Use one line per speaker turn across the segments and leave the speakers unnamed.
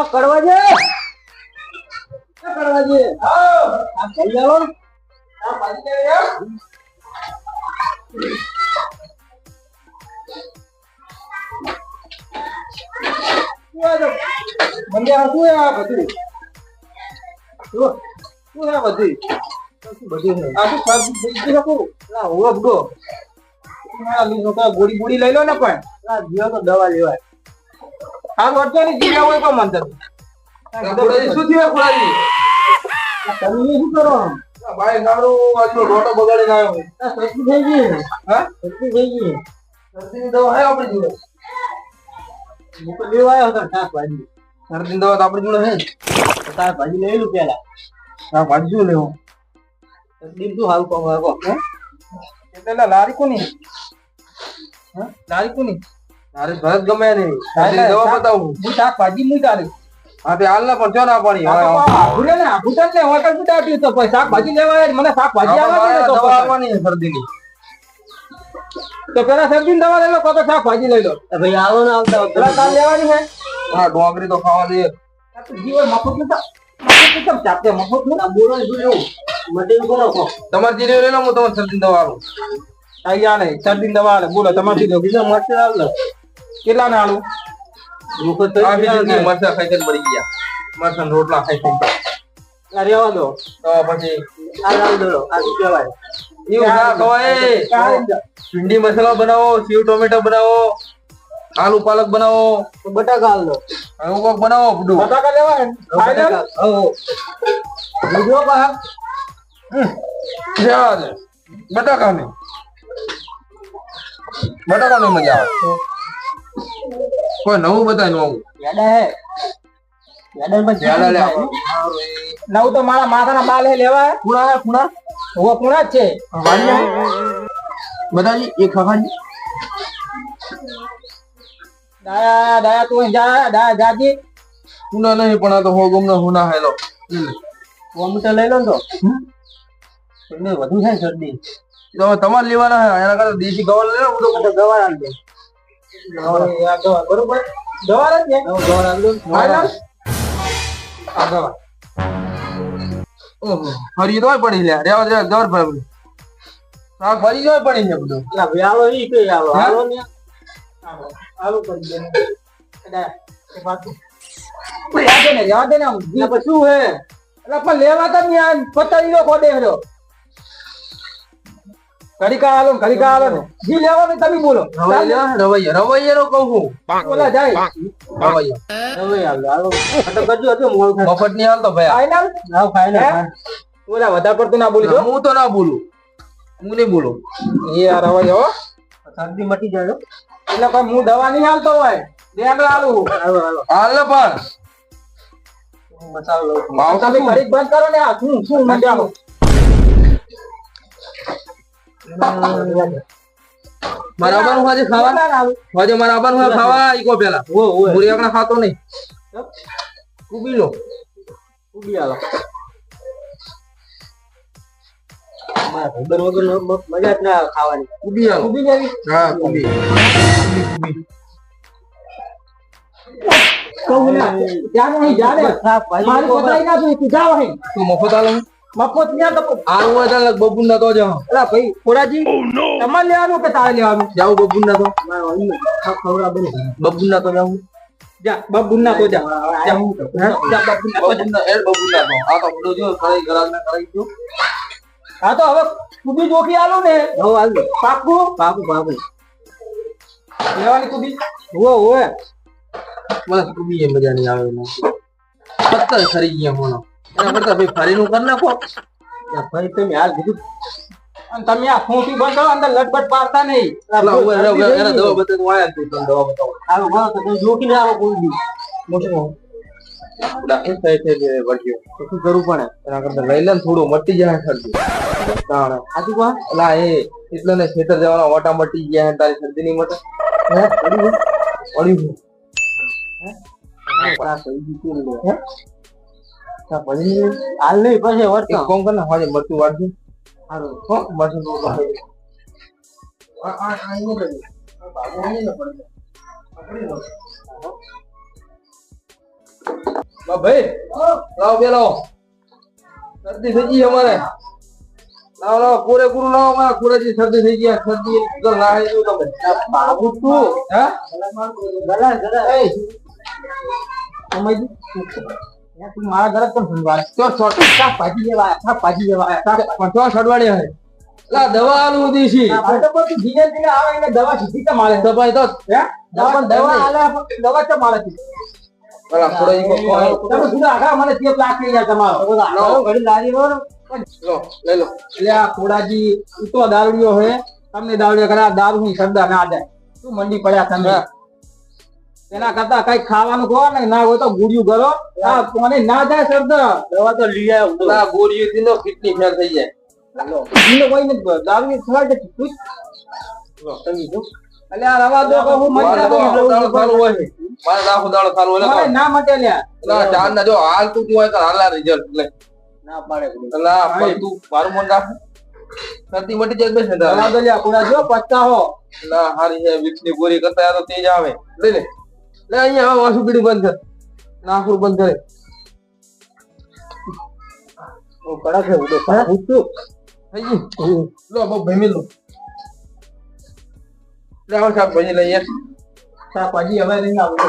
કડવાજે કડવાજે આ કઈ જાલો આ પાછી યાર મંડ્યા શું આ બધું શું આ બધું આ તો સાચી શકું ના ઓળખ દો ગોળી ગોળી લઈ લો ને પણ જીવો તો દવા લેવાય આ વર્તોની જીવા હોય તો મન થતું શું થયું ખોલાજી તમે શું કરો ભાઈ ગાડો આટલો રોટો બગાડીને આવ્યો સસ્તી થઈ ગઈ હા સસ્તી થઈ ગઈ સસ્તીની દવા હે આપણી જોડે હું તો લેવા આવ્યો હતો શાકભાજી શરદીની દવા તો આપણી જોડે હે શાકભાજી લઈ લું પેલા શાકભાજી શું લેવું સસ્તી શું હાલ કહો એટલે લારી કોની લારી કોની તારે ભરત ગમે નહીં દવા બતાવું હું શાકભાજી નહીં તારી હા તે હાલ ના પણ ચો ના પાણી ભૂલે ને ભૂટન ને હોટલ બતાવ્યું તો પછી શાકભાજી લેવાય મને શાકભાજી આવવાની તો દવા આવવાની છે શરદીની તો પેલા શરદીની દવા લઈ લો કો તો શાકભાજી લઈ લો ભાઈ આવો ને આવતા પેલા કાલ લેવાની છે હા ડોંગરી તો ખાવા દે જીવન મફત કેમ ચાપતે મફત નું બોલો શું લેવું મટીન બોલો તમારે જીરે લઈ લો હું તમારે શરદીની દવા આલું આયા નહીં શરદીની દવા આલે બોલો તમારથી જો બીજો મરચા આલ લો કેટલા ના આલું મરચા ખાઈ મરી ગયા મરચા રોટલા ખાઈ રેવા દો તો પછી ભીંડી મસાલા બનાવો સેવ ટોમેટો બનાવો આલુ પાલક બનાવો બટાકા હાલ દો એવું કોક બનાવો બધું બટાકા લેવાય બટાકા ની મજા આવે કોઈ નવું બતાય નવું નવું તો મારા માથાના બાલ હે લેવા ખૂણા ખૂણા જ છે બતાજી એક ખાવાની દાયા દાયા તું જા દાયા જાજી ખૂણા નહીં પણ આ તો હો ગમનો ખૂણા હેલો કોમ્પ્યુટર લઈ લો ને તો એટલે વધુ છે શરદી તો તમારે લેવાના હે એના કરતા દેશી ગવાર લઈ લો હું તો ગવાર આલ દે બરોબર દવા રાખજે દવા રાખજો ફાઈનલ આ દવા ઓહો ફરી તો પડી લે રેવા દે દવા ફરી આ ફરી તો પડી છે બધું એટલે વ્યાલો ઈ કે આવો ને આલો કરી દે કદા એ પાછું કોઈ આગે ને યાદ ને જી પછી હે એટલે પણ લેવા તો ની આ પતાવી લો કોડે હરો કડીકા આલો ને જી લેવાનું તમે બોલો રવૈયા નો કહું છું બોલા જાય રવૈયા આલો તો કરજો હતો મફત ની હાલ તો ભાઈ ફાઈનલ હા ફાઈનલ બોલા વધારે પડતું ના બોલી હું તો ના બોલું હું નહીં બોલું એ આ રવૈયા શરદી મટી જાય એટલે કોઈ હું દવા નહીં હાલતો હોય દેગલા આલુ હાલ ને પણ મસાલો માવતા બી ઘડીક બંધ કરો ને આ શું મંડ્યાનો બરાબર હું આજે ખાવા આજે બરાબર હું ખાવા ઈકો પેલા પૂરી એકણા ખાતો નહીં કુબી લો કુબી આલો મારા ખબર વગર મજા જ ના ખાવાની કુબી આલો કુબી લેવી હા કુબી કહું ના જાને નહીં જાને મારી પતાઈ ના તું જાવ હે તું મફત આલો મફત ન્યા તો આવું એટલે બબુન ના તો જાવ એલા ભાઈ ખોડાજી તમારે લેવાનું કે તારે લેવાનું જાવ બબુન ના તો ખવડા બને બબુન ના તો જાવ જા બબુન ના તો જા જા બબુન ના એ બબુન ના તો આ તો બધો જો કઈ ગરાગ ના કરાઈ દો આ તો હવે કુબી જોખી આલો ને હો આલ દે પાકુ લેવાની કુબી હો મને કુબી એ મજા નહીં આવે ને પત્તર ખરી ગયા મોનો એના કરતા ભાઈ ફરીનું કર નાખો ફરી તમે હાલ દીધું અને તમે આ ખોટી બંધ અંદર લટપટ પાડતા નહીં એના દવા બતાવું આયા તું દવા બતાવો આવો બોલો તો જોકી ના આવો કોઈ દી મોટો આપડા એ સાઈડ છે વળ્યો તો શું કરવું પડે એના કરતા લઈ લે થોડું મટી જાય શરદી તાણ આજુ કો એલા એ એટલે ને ખેતર જવાના ઓટા મટી ગયા તારી શરદી નહીં મટે હે પડી હે પાસ હોઈ ગયું હે પછી હાલ નહીં પછી વર્તા કોમ કર ના હોજે મરતું વાળજો હારું હો મરતું નો આ આઈ ને બાબુ નહીં ને પડે પકડી લો ભાઈ લાવો બે લાવો શરદી થઈ ગઈ અમારે લાવો લાવો પૂરેપૂરું લાવો અમારા પૂરેજી શરદી થઈ ગયા શરદી લાવી દઉં તમે બાબુ તું હા ગલા ગલા એ સમજી તું મારા ઘરે પણ સંભાળે તો છોટો કા પાજી લેવા પણ તો સડવાડે હે લા દવા આલું દીશી તો બધું ધીરે ધીરે આવે એટલે દવા સીધી કે મારે દવાઈ તો હે દવા આલે દવા તો મારે ભલા થોડી કો તમે સુધા આખા મને ચેપ લાગી ગયા તમારો લો ઘડી લારી લો લો લઈ લો એટલે આ ખોડાજી ઈ તો દારૂડિયો હે તમને દારૂડિયો કરા દારૂ ની શબ્દ ના જાય તું મંડી પડ્યા તમે એના કરતા કઈ ખાવાનું ખો ને ના હોય તો ગુડિયું કરો આ કોને ના જાય શબ્દ દવા તો લઈ આવ્યો આ ગુડિયું દીનો કિડની ફેલ થઈ જાય લો દીનો કોઈ નથી દારૂ ની ખવાય છે તું લો તમે જો એટલે આ રવા દો હું મજા તો દાળ ખાલું હોય મારે નાખો દાળ ખાલું એટલે ના મટે લ્યા ના ચાર ના જો હાલ તું હોય તો હાલા રિઝલ્ટ લે ના પાડે અલા પણ તું મારું મન રાખ શરદી મટી જાય બેસ ને દવા દો લ્યા પૂરા જો પત્તા હો ના હારી હે વિક્ષની ગોરી કરતા તો તેજ આવે લઈ લે લે અહીંયા હવે વાસુ બીડી બંધ કર નાખુર બંધ કરે ઓ કડા છે ઉડો ઉઠું થઈ ગઈ લો બહુ ભેમી લો લે આવ સાહેબ ભજી લઈએ સાહેબ ભજી હવે નહીં આવું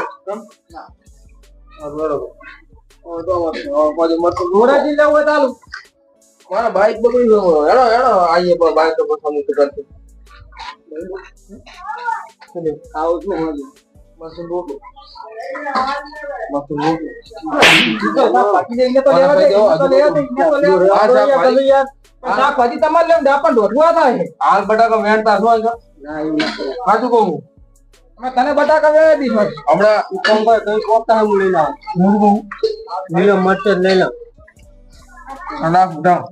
ના બરોબર ઓ તો બાજુ મત ઘોડા જી લેવું ચાલુ મારા બાઈક બગડી ગયો હેડો હેડો આઈએ બાઈક તો સામું કરતે આવ છું મસું બોલો પછી તમારે લેમ પણ ઢોઠવા થાય હાલ બટાકા વેણતા છો સાચું કહું તને બટાકા વેણી દીધો હમણાં કોમ કરે કઈ કોપતા હું લઈને આવું લીલો મરચર લઈ લો નાખ ડાઉ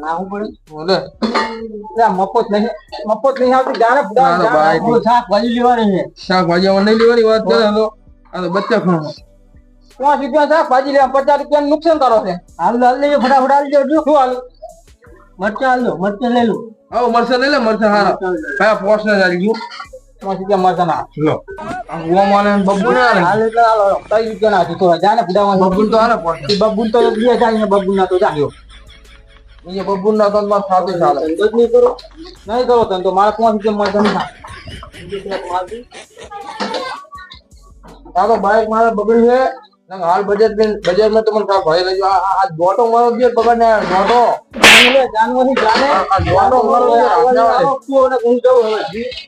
નાખું પડે બોલે મફત નહીં આવતી જાણે શાકભાજી લેવાની છે શાકભાજી નહીં લેવાની વાત કરે તો બચ્ચા ખાવા 5 રૂપિયા શાકભાજી લેવા 50 રૂપિયા નુકસાન કરો છે હાલ હાલ લેજો ફટાફટ હાલ દેજો શું હાલ મરચા હાલ દો મરચા લઈ લો હા મરચા લઈ લે મરચા હારા કયા પોસ ને ચાલી ગયું 5 રૂપિયા મરચા ના લો વો માને બબ્બુ ને હાલ એટલે હાલો 30 રૂપિયા ના તો જાને ફટાફટ બબ્બુ તો હાલે પોસ બબ્બુ તો બે જાય બબ્બુ ના તો જાયો ये बब्बू ना तो मार खाते साल धंधो नहीं करो तो मारा 5 रुपया मर नहीं था तो बाइक मारा बगड़ी है ना हाल बजट में तो मन का भाई ले आज गोटो मारो दियो बगड़ ने गोटो जानवर नहीं जाने गोटो मारो तू ने कहीं जाओ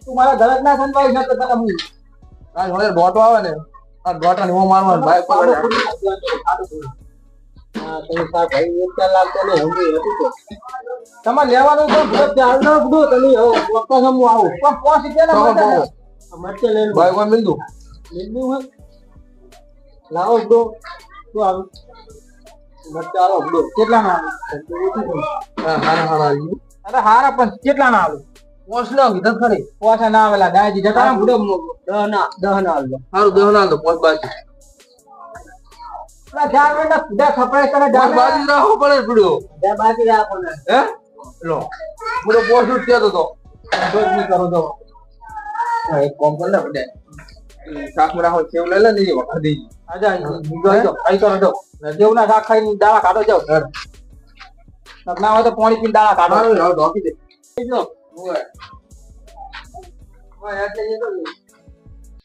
तुम्हारा गलत ना समझाई ना तो तने मु आज होले गोटो आवे ने आ गोटा ने वो मारवा बाइक पकड़ હા તો સાહેબ ભાઈ એક લાગતો ને હું હતી તો તમારે લેવાનું તો ભૂત ચાલ ના બડો તમે વખત હું આવું પણ 5 રૂપિયા ના મરચે લઈ લો ભાઈ કોઈ મિલદુ હોય લાવો બડો તો આવ મરચા આવો બડો કેટલા ના આવે હારા અરે હારા પણ કેટલા ના આવે 5 ના વિધર ખરી 5 ના આવેલા ગાયજી જતા બડો 10 ના આલો હારું 10 ના આલો 5 બાકી ચાર મિનિટ સીધા ખપરાય કરે બાજી રાખો પડે પડ્યો બાજી રાખો ને હે લો પૂરો પોસ્ટ ઉઠ્યો તો બસ ની કરો તો એક કોમ કર લે પડે શાક માં રાખો સેવ લઈ લે ને વખા દેજી આજા જો આઈ કરો તો જેવ ના શાક ખાઈને દાળા કાઢો જાવ ઘર ના હોય તો પાણી પીને દાળા કાઢો ઢોકી દે જો ઓય એટલે એ તો